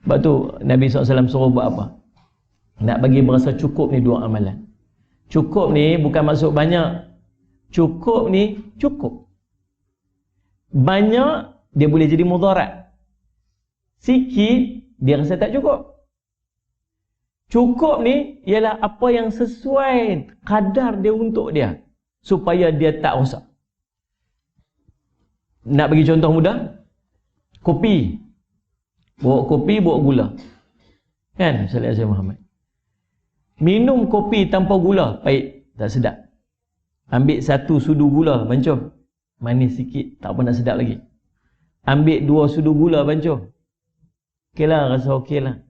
Sebab tu Nabi SAW suruh buat apa? Nak bagi berasa cukup ni dua amalan. Cukup ni bukan maksud banyak. Cukup ni cukup. Banyak dia boleh jadi mudarat. Sikit dia rasa tak cukup. Cukup ni ialah apa yang sesuai kadar dia untuk dia, supaya dia tak rosak. Nak bagi contoh mudah, kopi. Bawa kopi, bawa gula. Kan? Sallallahu alaihi Muhammad. Minum kopi tanpa gula, pahit, tak sedap. Ambil 1 sudu gula, bancuh. Manis sikit, tak apa nak sedap lagi. Ambil 2 sudu gula, bancuh. Okey lah, rasa okey lah.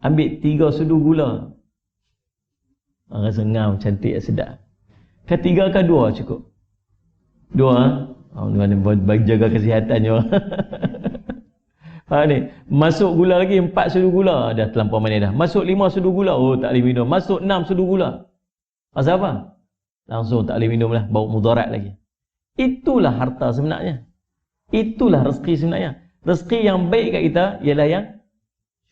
Ambil 3 sudu gula. Rasa ngam, cantik, sedap. Ketiga ke 2 cukup? 2? Bagi jaga kesihatannya orang. Faham ni? Masuk gula lagi 4 sudu gula, dah terlampau manis dah. Masuk 5 sudu gula, oh tak boleh minum. Masuk 6 sudu gula. Pasal apa? Langsung tak boleh minum lah, bau mudarat lagi. Itulah harta sebenarnya. Itulah rezeki sebenarnya. Rezeki yang baik kat kita ialah yang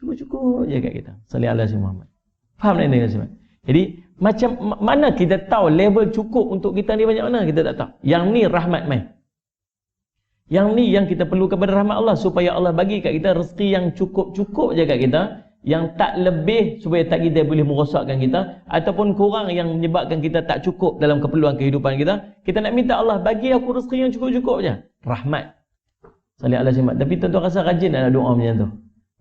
cukup-cukup je kat kita. Sallallahu alaihi Muhammad. Faham tak ni? Jadi macam mana kita tahu level cukup untuk kita ni banyak mana? Kita tak tahu. Yang ni rahmat main. Yang ni yang kita perlu kepada rahmat Allah, supaya Allah bagi kat kita rezeki yang cukup-cukup je kat kita, yang tak lebih supaya tak kita boleh merosakkan kita, ataupun kurang yang menyebabkan kita tak cukup dalam keperluan kehidupan kita. Kita nak minta Allah bagi aku rezeki yang cukup-cukup je. Rahmat. Sallallahu alaihi wasallam. Tapi tuan-tuan rasa rajin nak doa macam tu.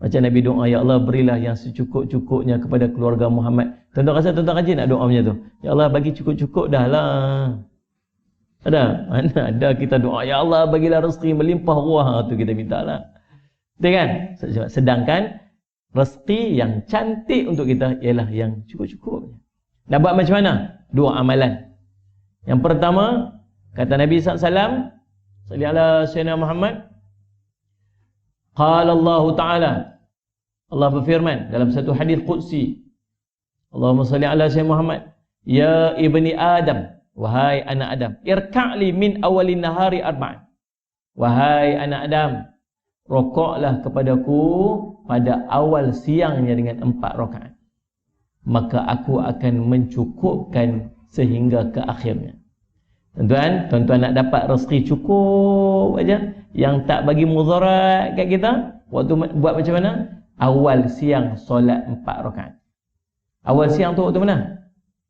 Macam Nabi doa, ya Allah berilah yang secukup-cukupnya kepada keluarga Muhammad. Tuan-tuan rasa tuan-tuan rajin nak doa macam tu. Ya Allah bagi cukup-cukup dah lah. Ada? Mana ada kita doa, ya Allah bagilah rezeki melimpah ruah, tu kita minta lah. Betul kan? Sedangkan rezeki yang cantik untuk kita ialah yang cukup-cukup. Nak buat macam mana? 2 amalan. Yang pertama, kata Nabi SAW, salli ala Sayyidina Muhammad, qala Allah Ta'ala, Allah berfirman dalam satu hadis qudsi, Allahumma salli ala Sayyidina Muhammad, ya ibni Adam, wahai anak Adam, irka'li min awalin nahari arba'an. Wahai anak Adam, rokoklah kepadaku pada awal siangnya dengan 4 rakaat. Maka aku akan mencukupkan sehingga ke akhirnya. Tuan-tuan nak dapat rezeki cukup aja, yang tak bagi mudarat kat kita, waktu buat macam mana? Awal siang solat 4 rakaat. Awal siang tu waktu mana?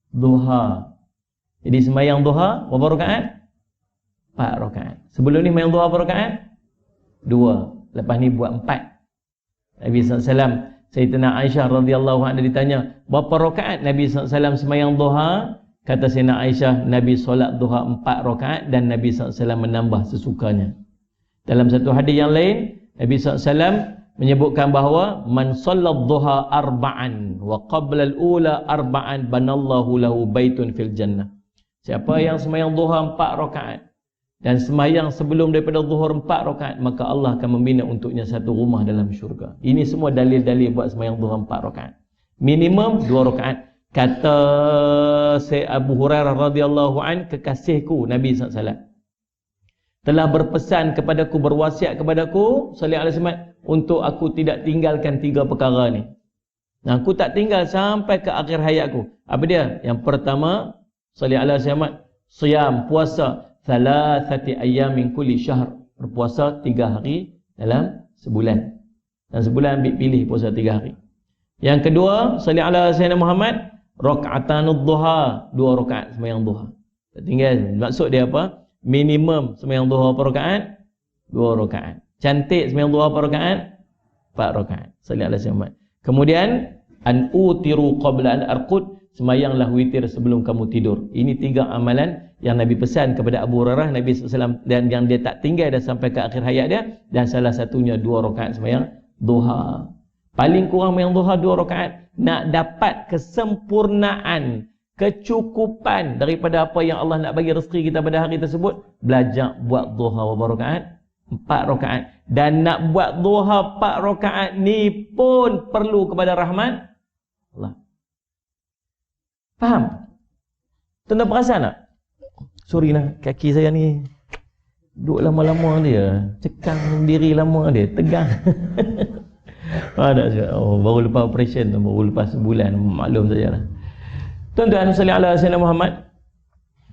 Duha. Jadi sembahyang duha berapa rakaat? 4 rakaat. Sebelum ni sembahyang duha berapa rakaat? 2. Lepas ni buat 4. Nabi SAW, Sayyidina Aisyah radhiyallahu anha ditanya, berapa rakaat Nabi SAW sembahyang duha? Kata Sayyidina Aisyah, Nabi solat duha 4 rakaat dan Nabi SAW menambah sesukanya. Dalam satu hadis yang lain, Nabi SAW menyebutkan bahawa man sallat duha arba'an wa qabla al-ula arba'an banallahu lahu baitun fil jannah. Siapa yang sembahyang duha 4 rakaat dan sembahyang sebelum daripada zuhur 4 rakaat, maka Allah akan membina untuknya satu rumah dalam syurga. Ini semua dalil-dalil buat sembahyang duha 4 rakaat. Minimum 2 rakaat. Kata Sayyid Abu Hurairah radhiyallahu an, kekasihku Nabi SAW telah berpesan kepadaku, berwasiat kepadaku sallallahu alaihi wasallam, untuk aku tidak tinggalkan 3 perkara ni. Nah, aku tak tinggal sampai ke akhir hayatku. Apa dia? Yang pertama, sallallahu alaihi wasallam, siyam, puasa 3 ayyam min kulli syahr. Berpuasa 3 hari dalam sebulan. Dan sebulan ambil pilih puasa 3 hari. Yang kedua, sallallahu alaihi wasallam Muhammad, raka'atanud duha, 2 rakaat sembahyang duha. Tak tinggal. Maksud dia apa? Minimum sembahyang duha berapa rakaat? 2 rakaat. Cantik sembahyang duha berapa rakaat? 4 rakaat. Sallallahu alaihi wasallam. Kemudian an utiru qabla an arqud, sembahyanglah witir sebelum kamu tidur. Ini 3 amalan yang Nabi pesan kepada Abu Hurairah, Nabi SAW, dan yang dia tak tinggal dah sampai ke akhir hayat dia, dan salah satunya 2 rakaat sembahyang duha. Paling kurang sembahyang duha 2 rakaat. Nak dapat kesempurnaan, kecukupan daripada apa yang Allah nak bagi rezeki kita pada hari tersebut, belajar buat duha berapa rakaat? 4 rakaat. Dan nak buat duha 4 rakaat ni pun perlu kepada rahmat Allah. Faham? Tuan-tuan perasan tak? Sorry lah, kaki saya ni duduk lama-lama dia, cekang diri lama dia, tegang. Baru lepas operation tu, baru lepas sebulan, maklum sajalah. Tuan-tuan, salli ala sayyidina Muhammad.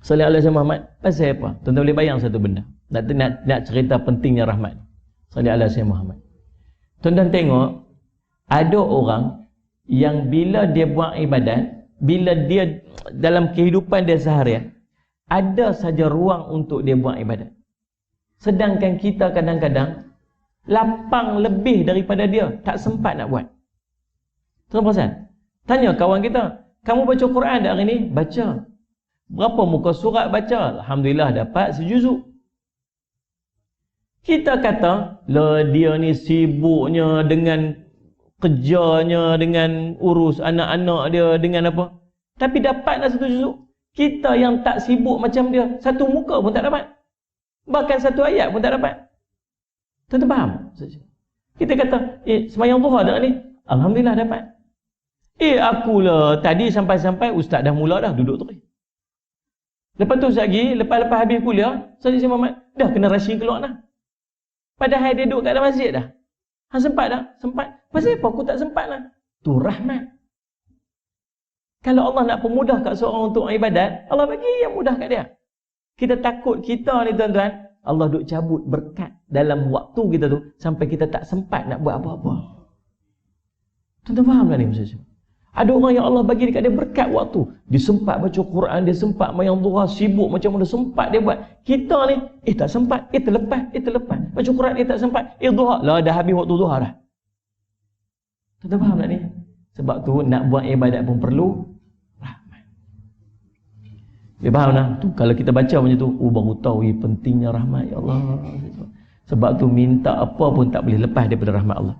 Salli ala sayyidina Muhammad. Pasal apa? Tuan-tuan boleh bayang satu benda. Nak cerita pentingnya rahmat. Salli ala sayyidina Muhammad. Tuan-tuan tengok, ada orang yang bila dia buat ibadat, bila dia dalam kehidupan dia seharian, ada saja ruang untuk dia buat ibadat. Sedangkan kita kadang-kadang lapang lebih daripada dia, tak sempat nak buat. Tuan perasan? Tanya kawan kita, kamu baca Quran tak hari ni? Baca. Berapa muka surat baca? Alhamdulillah dapat sejuzuk. Kita kata, lah dia ni sibuknya dengan kerjanya, dengan urus anak-anak dia, dengan apa. Tapi dapatlah satu juzuk. Kita yang tak sibuk macam dia, satu muka pun tak dapat. Bahkan satu ayat pun tak dapat. Tuan-tuan faham? Kita kata, semayang duha tak ni? Alhamdulillah dapat. Akulah tadi sampai-sampai ustaz dah mula dah duduk tu. Lepas tu lagi, lepas habis kuliah, Sayyid Muhammad dah kena rushing keluar dah. Padahal dia duduk kat dalam masjid dah. Sempat dah? Sempat. Pasal apa aku tak sempat lah? Tu rahmat. Kalau Allah nak pemudah kat seorang untuk ibadat, Allah bagi yang mudah kat dia. Kita takut kita ni tuan-tuan, Allah duk cabut berkat dalam waktu kita tu sampai kita tak sempat nak buat apa-apa. Tuan-tuan faham tak ni maksudnya? Ada orang yang Allah bagi dekat dia berkat waktu. Dia sempat baca Quran, dia sempat mayang duha, sibuk macam mana sempat dia buat. Kita ni, tak sempat, terlepas. Baca Quran, tak sempat, duha. Lah dah habis waktu duha dah. Tuan-tuan faham tak ni? Sebab tu nak buat ibadat pun perlu rahmat. Dia faham tak? Tu kalau kita baca macam tu, baru tahu pentingnya rahmat. Ya Allah. Sebab tu minta apa pun tak boleh lepas daripada rahmat Allah.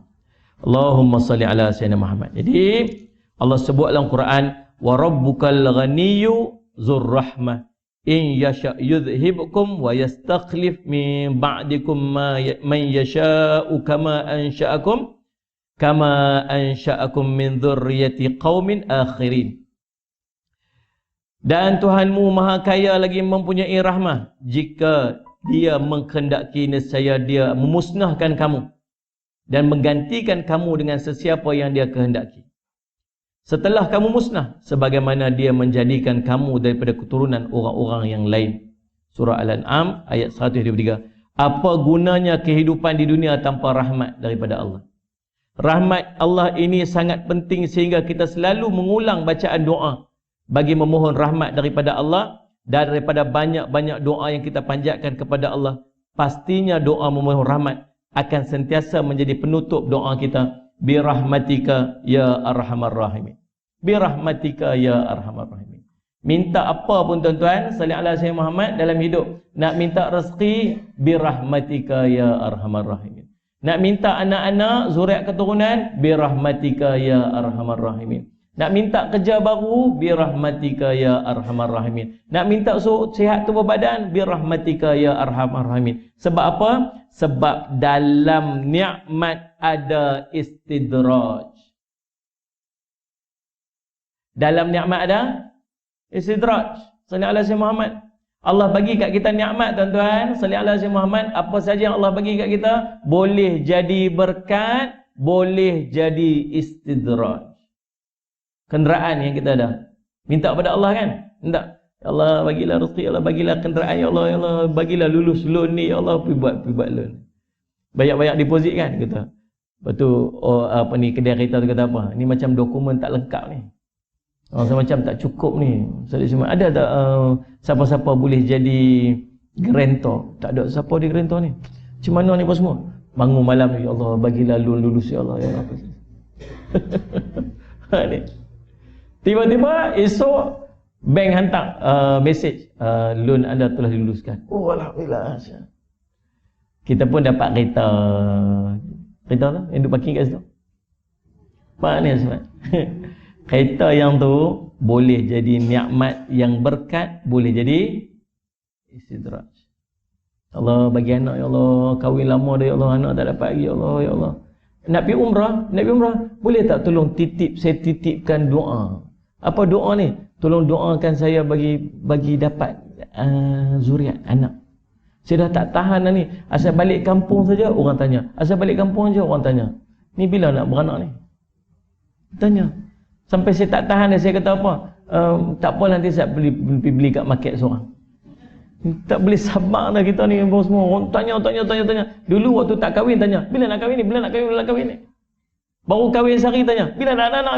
Allahumma salli ala sayyidina Muhammad. Jadi Allah sebut dalam Quran, wa rabbukal ghaniyyu dzur rahmah in yasha' yudhhibukum wa yastakhlif min ba'dikum man yasha'u kama ansha'akum min dzurriyyati qaumin akhirin. Dan Tuhanmu Maha Kaya lagi mempunyai rahmah jika Dia menghendaki nescaya Dia memusnahkan kamu dan menggantikan kamu dengan sesiapa yang Dia kehendaki. Setelah kamu musnah, sebagaimana Dia menjadikan kamu daripada keturunan orang-orang yang lain. Surah Al-An'am ayat 123. Apa gunanya kehidupan di dunia tanpa rahmat daripada Allah? Rahmat Allah ini sangat penting sehingga kita selalu mengulang bacaan doa bagi memohon rahmat daripada Allah, dan daripada banyak-banyak doa yang kita panjatkan kepada Allah, pastinya doa memohon rahmat akan sentiasa menjadi penutup doa kita. Birahmatika ya arhamar rahimin. Birahmatika ya arhamar rahimin. Minta apa pun tuan-tuan, salli ala sayyidina Muhammad dalam hidup. Nak minta rezeki, birahmatika ya arhamar rahimin. Nak minta anak-anak, zuriat keturunan, birahmatika ya arhamar rahimin. Nak minta kerja baru, birahmatika ya arhamar rahimin. Nak minta sihat tubuh badan, birahmatika ya arhamar rahimin. Sebab apa? Sebab dalam nikmat ada istidraj. Dalam nikmat ada istidraj. Salli ala sayyidina Muhammad. Allah bagi kat kita nikmat tuan-tuan. Salli ala sayyidina Muhammad. Apa saja yang Allah bagi kat kita, boleh jadi berkat, boleh jadi istidraj. Kenderaan yang kita ada, minta pada Allah kan? Minta, ya Allah bagilah rezeki, ya Allah bagilah kenderaan, ya Allah bagilah lulus loan ni, ya Allah pergi buat loan. Banyak-banyak deposit kan kita. Lepas tu kedai kereta tu kata apa? Ni macam dokumen tak lengkap ni. Macam tak cukup ni. Ada tak siapa-siapa boleh jadi guarantor? Tak ada siapa di guarantor ni. Macam mana ni apa semua? Bangun malam ni, ya Allah bagilah loan lulus, ya Allah, ya Allah. Ni. Tiba-tiba esok bank hantar message, loan anda telah diluluskan. Oh alhamdulillah. Kita pun dapat kereta tu yang duk parking kat situ. Pak ni sebab kereta yang tu boleh jadi nikmat yang berkat, boleh jadi istidraj. Allah bagi anak, ya Allah kahwin lama dah, ya Allah anak tak dapat lagi, ya Allah, ya Allah. Nak pergi umrah, boleh tak tolong saya titipkan doa. Apa doa ni? Tolong doakan saya bagi dapat zuriat, anak. Saya dah tak tahan dah ni. Asal balik kampung saja orang tanya. Asal balik kampung saja orang tanya. Ni bila nak beranak ni? Tanya. Sampai saya tak tahan dah, saya kata apa? Tak apa, nanti saya beli kat market seorang. Tak boleh sabar dah kita ni semua. Orang tanya. Dulu waktu tak kahwin tanya, bila nak kahwin ni? Bila nak kahwin ni? Baru kahwin sehari tanya, bila nak ada anak?